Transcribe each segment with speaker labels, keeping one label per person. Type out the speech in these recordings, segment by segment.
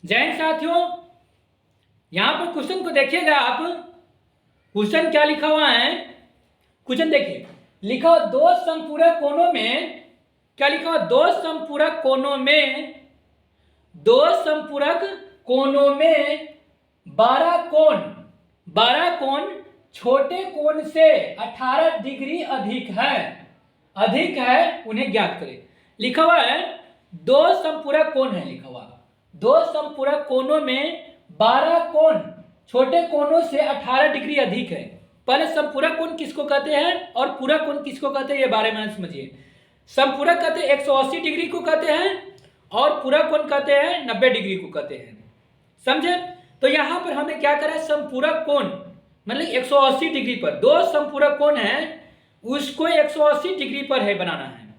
Speaker 1: जय हिंद साथियों, यहां पर क्वेश्चन को देखिएगा आप। क्वेश्चन क्या लिखा हुआ है? क्वेश्चन देखिए, लिखा हुआ दो समपूरक कोणों में, क्या लिखा हुआ? दो समपूरक कोणों में, दो समपूरक कोणों में 12 कोण छोटे कोण से 18 डिग्री अधिक है, उन्हें ज्ञात करें। लिखा हुआ है दो समपूरक कोण है, लिखा हुआ दो समपूरक कोणों में 12 कोण छोटे कोणों से 18 डिग्री अधिक है। पहले समपूरक कोण किसको कहते हैं और पूरक कोण किसको कहते हैं, ये बारे में समझिए। समपूरक कहते हैं 180 डिग्री को कहते हैं और पूरक कोण कहते हैं 90 डिग्री को कहते हैं। समझे? तो यहां पर हमें क्या करें, समपूरक कोण मतलब 180 डिग्री पर दो समपूरक कोण है, उसको 180 डिग्री पर है बनाना है।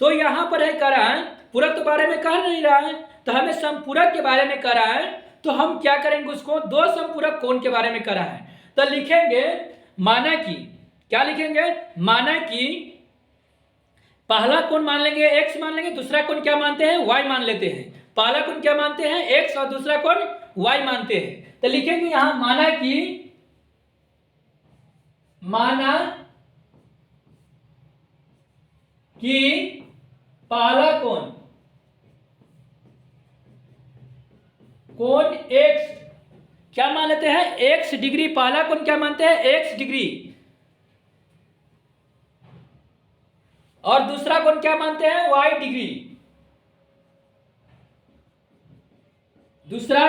Speaker 1: तो यहां पर है कह रहा है, पूरक के बारे में कह नहीं रहा है, तो हमें समपूरक के बारे में कह रहा है, तो हम क्या करेंगे, उसको दो समपूरक कोण के बारे में कह रहा है। तो लिखेंगे माना कि, क्या लिखेंगे, माना कि पहला कोण मान लेंगे x मान लेंगे, दूसरा कोण क्या मानते हैं, y मान लेते हैं। पहला कोण क्या मानते हैं, x और दूसरा कोण y मानते हैं। तो लिखेंगे यहां माना कि पहला कोण x क्या मान लेते हैं, x डिग्री। पहला कोण क्या मानते हैं, x डिग्री। और दूसरा कोण क्या मानते हैं, y डिग्री। दूसरा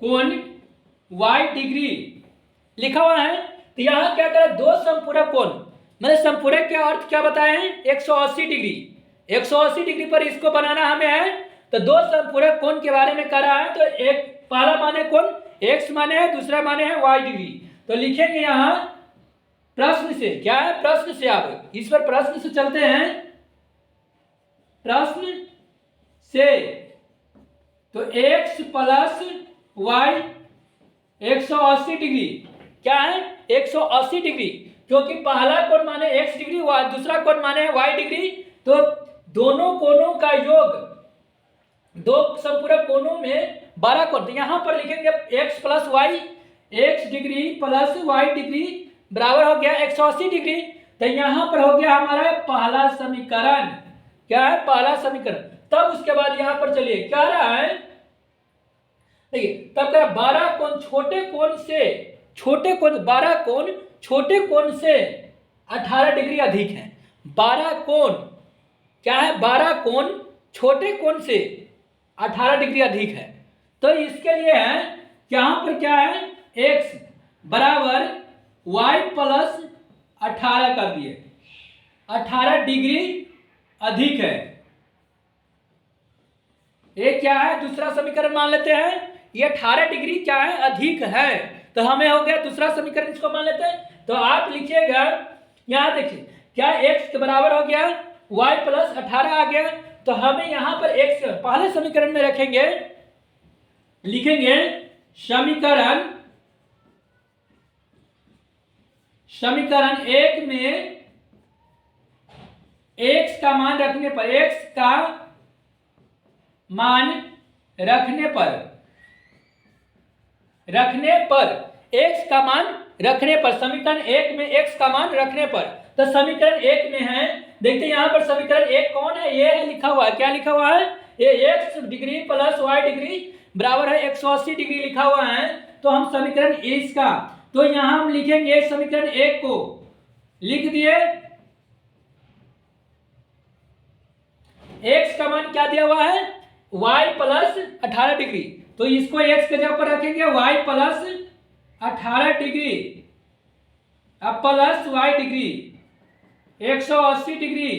Speaker 1: कोण y डिग्री लिखा हुआ है। तो यहां क्या करें, दो समपूरक कोण, मतलब समपूरक का अर्थ क्या बताए हैं, 180 डिग्री। 180 डिग्री पर इसको बनाना हमें है, तो दो समपूरक कोण के बारे में कर रहा है। तो एक पहला माने कोण x माने है, दूसरा माने है y डिग्री। तो लिखेंगे यहां प्रश्न से, क्या है, प्रश्न से। आप इस पर प्रश्न से चलते हैं, प्रश्न से। तो x प्लस y 180 डिग्री क्या है, 180 डिग्री, क्योंकि पहला कोण माने x डिग्री, दूसरा कोण माने y डिग्री। तो दोनों कोणों का योग, दो समपूरक कोणों में 12 कोण। तो यहां पर लिखेंगे x plus y, x degree plus y degree बराबर हो गया 180 डिग्री। तो यहां पर हो गया हमारा पहला समीकरण। क्या है, पहला समीकरण। तब उसके बाद यहां पर चलिए क्या रहा है, देखिए तब क्या, 12 कोण छोटे कोण से, छोटे कोण 12 कोण छोटे कोण से 18 डिग्री अधिक है। 12 कोण क्या है, 12 कोण छोटे कोण से 18 डिग्री अधिक है। तो इसके लिए है, यहां पर क्या है, x बराबर y प्लस 18 कर दिए, 18 डिग्री अधिक है। ये क्या है, दूसरा समीकरण मान लेते हैं, ये 18 डिग्री क्या है, अधिक है। तो हमें हो गया दूसरा समीकरण, इसको मान लेते हैं। तो आप लिखिएगा, यहां देखिए क्या, x के बराबर हो गया y प्लस 18 आ गया। तो हमें यहां पर x पहले समीकरण में रखेंगे, लिखेंगे समीकरण एक में x का मान रखने पर, x का मान रखने पर x का मान रखने पर, समीकरण एक में x का मान रखने पर। तो समीकरण एक में है, देखते हैं यहां पर समीकरण एक कौन है, ये है, लिखा हुआ है, क्या लिखा हुआ है, ये x degree plus y degree बराबर है 180 डिग्री लिखा हुआ है। तो हम समीकरण इसका, तो यहां हम लिखेंगे समीकरण एक को लिख दिए, x का मान क्या दिया हुआ है, y प्लस 18 डिग्री। तो इसको x के जगह पर रखेंगे y प्लस 18 डिग्री, अब प्लस y डिग्री 180 डिग्री।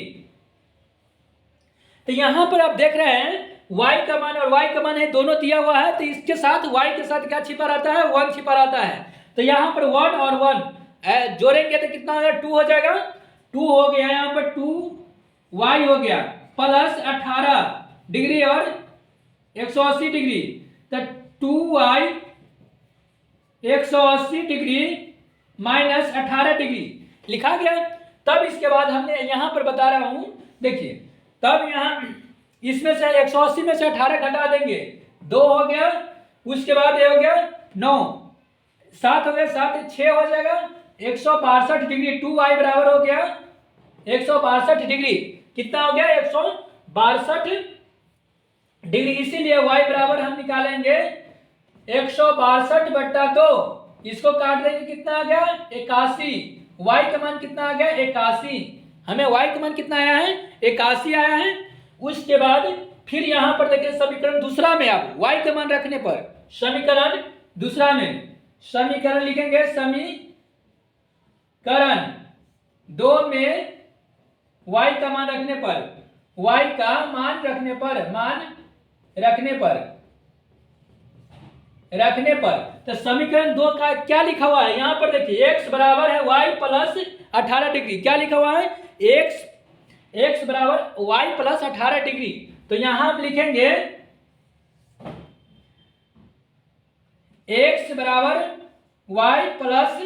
Speaker 1: तो यहां पर आप देख रहे हैं y का मान और y का मान है, दोनों दिया हुआ है। तो इसके साथ y के साथ क्या छिपा रहता है, 1 छिपा रहता है। तो यहां पर 1 और 1 जोड़ेंगे तो कितना हो जाएगा, 2 हो जाएगा। 2 हो गया, यहां पर 2y हो गया प्लस 18 डिग्री और 180 डिग्री। तो 2y 180 डिग्री माइनस 18 डिग्री लिखा गया। तब इसके बाद हमने यहां पर बता रहा हूं, देखिए तब यहां इसमें से 180 में से 18 घटा देंगे, 2 हो गया, उसके बाद ये हो गया 9, 7 हो गया, 7 6 हो जाएगा, 162 डिग्री, 2y बराबर हो गया 162 डिग्री। कितना हो गया? 162 डिग्री। इसीलिए y बराबर हम निकालेंगे 162/2, इसको काट देंगे, कितना आ गया? 81। y का मान कितना आ गया? 81। हमें y का मान कितना आया है? 81 आया है। उसके बाद फिर यहां पर देखिए समीकरण दूसरा में, आप y का मान रखने पर समीकरण दूसरा में समीकरण लिखेंगे, समीकरण 2 में y का मान रखने पर, y का मान रखने पर तो समीकरण 2 का क्या लिखा हुआ है? यहां पर देखिए x बराबर है y प्लस 18 डिग्री। क्या लिखा हुआ है? x बराबर y प्लस 18 डिग्री। तो यहां हम लिखेंगे x बराबर y प्लस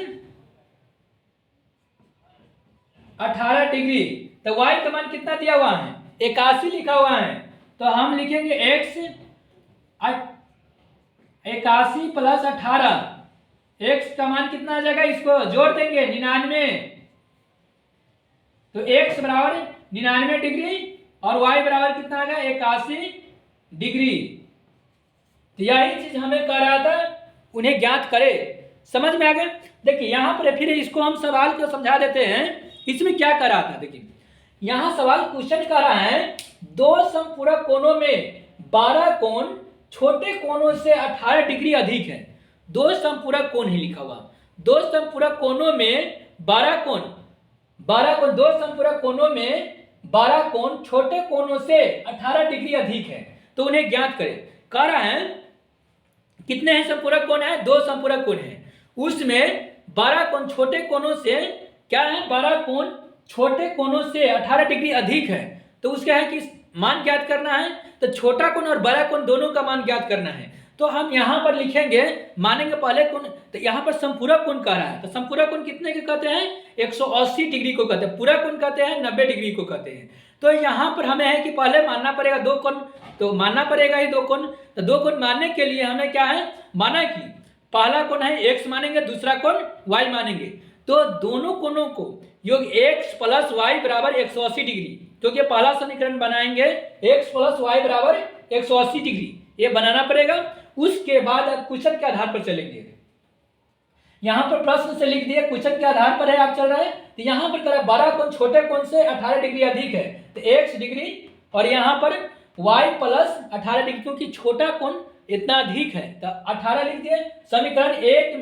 Speaker 1: 18 डिग्री। तो y का मान कितना दिया हुआ है? 81 लिखा हुआ है। तो हम लिखेंगे x 81 प्लस 18, x का मान कितना आ जाएगा? इसको जोड़ देंगे 99। तो x बराबर 99 डिग्री और y बराबर कितना आ गया? 81 डिग्री। तो यही चीज हमें कह रहा था, उन्हें ज्ञात करे। समझ में आ गया? देखिए यहां पर फिर इसको हम सवाल को समझा देते हैं। इसमें क्या कर रहा था? देखिए यहां सवाल क्वेश्चन कर रहा है, दो समपूरक कोणों में 12 कोण छोटे कोणों से 18 डिग्री अधिक है। दो समपूरक कोण है लिखा हुआ, दो समपूरक कोणों में 12 कोण, दो समपूरक कोणों में 12 कोण छोटे कोणों से 18 डिग्री अधिक है, तो उन्हें ज्ञात करें। कह रहा है कितने हैं समपूरक कोण है? 2 समपूरक कोण है, उसमें 12 कोण छोटे कोणों से, क्या है? 12 कोण छोटे कोणों से 18 डिग्री अधिक है। तो उसका है कि मान ज्ञात करना है, तो छोटा कोण और बड़ा कोण दोनों का मान ज्ञात करना है। तो हम यहां पर लिखेंगे, मानेंगे पहले कोण, तो यहां पर संपूरक कोण कह रहा है, तो संपूरक कोण कितने के कहते हैं? 180 डिग्री को कहते हैं। पूरा कोण कहते हैं 90 डिग्री को कहते हैं। तो यहां पर हमें है कि पहले मानना पड़ेगा 2 कोण, तो मानना पड़ेगा ही 2 कोण। तो 2 कोण मानने के लिए हमें क्या है? माना कि पहला कोण है x मानेंगे, दूसरा कोण y मानेंगे। तो दोनों कोणों को योग x प्लस y बराबर 180 डिग्री, क्योंकि पहला समीकरण बनाएंगे x प्लस y बराबर 180 डिग्री, ये बनाना पड़ेगा। उसके बाद अब क्वेश्चन के आधार पर चलेंगे। यहां पर प्रश्न से लिख दिए, क्वेश्चन के आधार पर है आप चल रहे हैं। तो यहां पर कह 12 कोण छोटे कोण से 18 डिग्री अधिक है, तो x डिग्री, और यहां पर y प्लस 18 डिग्री, क्योंकि छोटा कोण इतना अधिक है, तो 18 लिख दिए। समीकरण 1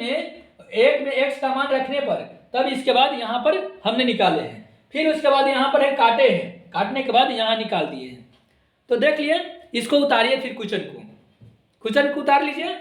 Speaker 1: में x का मान रखने पर, तब इसके बाद यहां पर हमने निकाले हैं। फिर उसके बाद यहां पर है काटे हैं, काटने के बाद यहां निकाल दिए हैं। तो देख लिए, इसको उतारिए, फिर क्वेश्चन को उतार लीजिए।